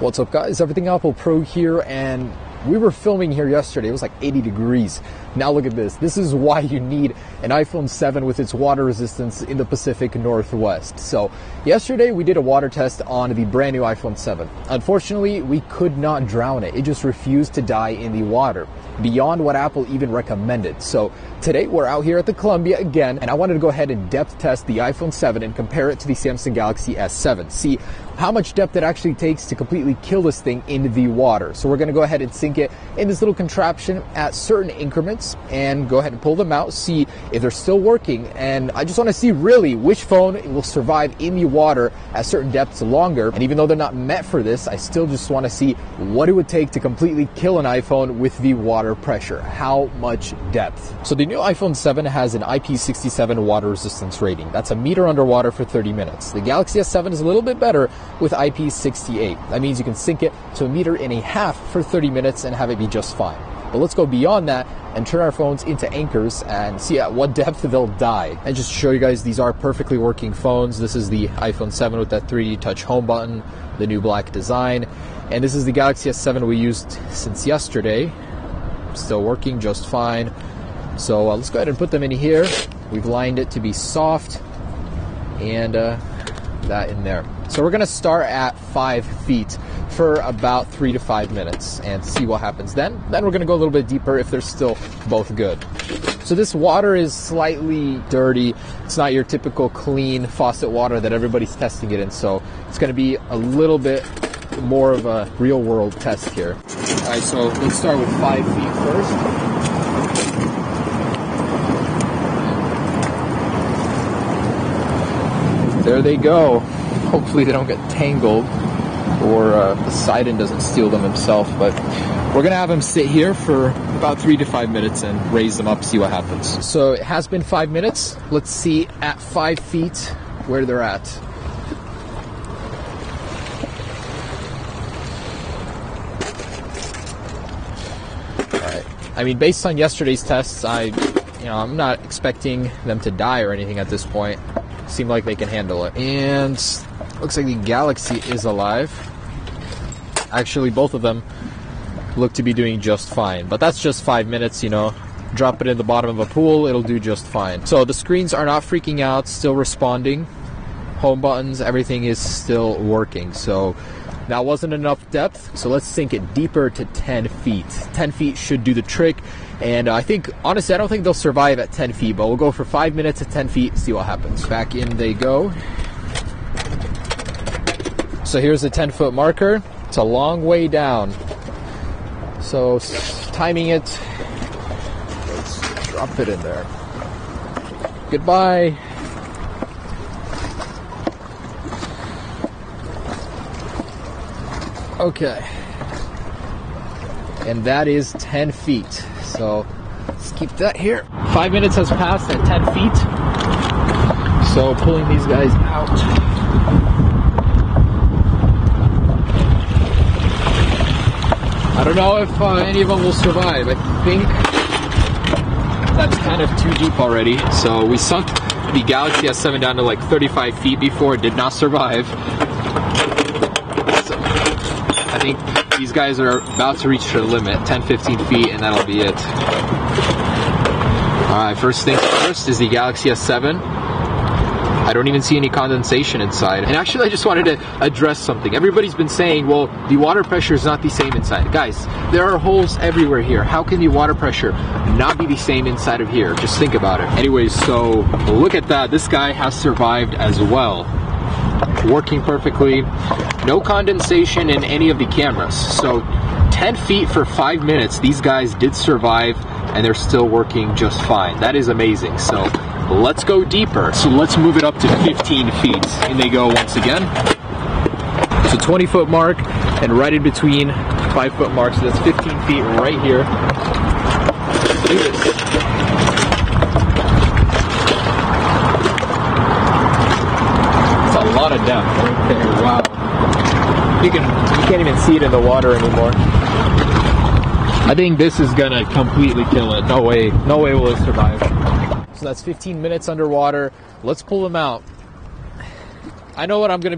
What's up, guys? Everything Apple Pro here, and we were filming here yesterday. It was like 80 degrees. Now look at this. This is why you need an iPhone 7 with its water resistance in the Pacific Northwest. So yesterday we did a water test on the brand new iPhone 7. Unfortunately, we could not drown it. It just refused to die in the water, beyond what Apple even recommended. So today we're out here at the Columbia again, and I wanted to go ahead and depth test the iPhone 7 and compare it to the Samsung Galaxy S7. See how much depth it actually takes to completely kill this thing in the water. So we're going to go ahead and sink it in this little contraption at certain increments and go ahead and pull them out, see if they're still working. And I just want to see really which phone will survive in the water at certain depths longer. And even though they're not meant for this, I still just want to see what it would take to completely kill an iPhone with the water pressure. How much depth? So the new iPhone 7 has an IP67 water resistance rating. That's a meter underwater for 30 minutes. The Galaxy S7 is a little bit better with IP68. That means you can sink it to a meter and a half for 30 minutes and have it be just fine. But let's go beyond that and turn our phones into anchors and see at what depth they'll die. And just to show you guys, these are perfectly working phones. This is the iPhone 7 with that 3D touch home button, the new black design. And this is the Galaxy S7 we used since yesterday. Still working just fine. So let's go ahead and put them in here. We've lined it to be soft and that in there. So we're going to start at 5 feet for about 3 to 5 minutes and see what happens then. Then we're going to go a little bit deeper if they're still both good. So this water is slightly dirty. It's not your typical clean faucet water that everybody's testing it in. So it's going to be a little bit more of a real world test here. All right, so let's start with 5 feet first. There they go. Hopefully they don't get tangled or Poseidon doesn't steal them himself, but we're gonna have them sit here for about 3 to 5 minutes and raise them up, see what happens. So it has been 5 minutes. Let's see at 5 feet where they're at. All right. I mean, based on yesterday's tests, I'm not expecting them to die or anything at this point. Seem like they can handle it. And looks like the Galaxy is alive. Actually, both of them look to be doing just fine. But that's just 5 minutes, you know. Drop it in the bottom of a pool, it'll do just fine. So the screens are not freaking out, still responding. Home buttons, everything is still working. So that wasn't enough depth, so let's sink it deeper to 10 feet. 10 feet should do the trick. And I think, honestly, I don't think they'll survive at 10 feet, but we'll go for 5 minutes at 10 feet, see what happens. Back in they go. So here's the 10-foot marker. It's a long way down. So timing it, let's drop it in there. Goodbye. Okay. And that is 10 feet. So let's keep that here. 5 minutes has passed at 10 feet. So pulling these guys out. I don't know if any of them will survive. I think that's kind of too deep already. So we sunk the Galaxy S7 down to like 35 feet before. It did not survive. So I think these guys are about to reach their limit, 10-15 feet, and that'll be it. Alright, first things first is the Galaxy S7. I don't even see any condensation inside. And actually, I just wanted to address something. Everybody's been saying, well, the water pressure is not the same inside. Guys, there are holes everywhere here. How can the water pressure not be the same inside of here? Just think about it. Anyways, so look at that. This guy has survived as well. Working perfectly. No condensation in any of the cameras. So 10 feet for 5 minutes, these guys did survive and they're still working just fine. That is amazing. So let's go deeper. So let's move it up to 15 feet. And they go once again. So 20-foot mark and right in between 5-foot marks. So that's 15 feet right here. Let's do this. A lot of depth right there. Wow. You can't even see it in the water anymore. I think this is gonna completely kill it. No way will it survive. So that's 15 minutes underwater. Let's pull them out. I know what I'm gonna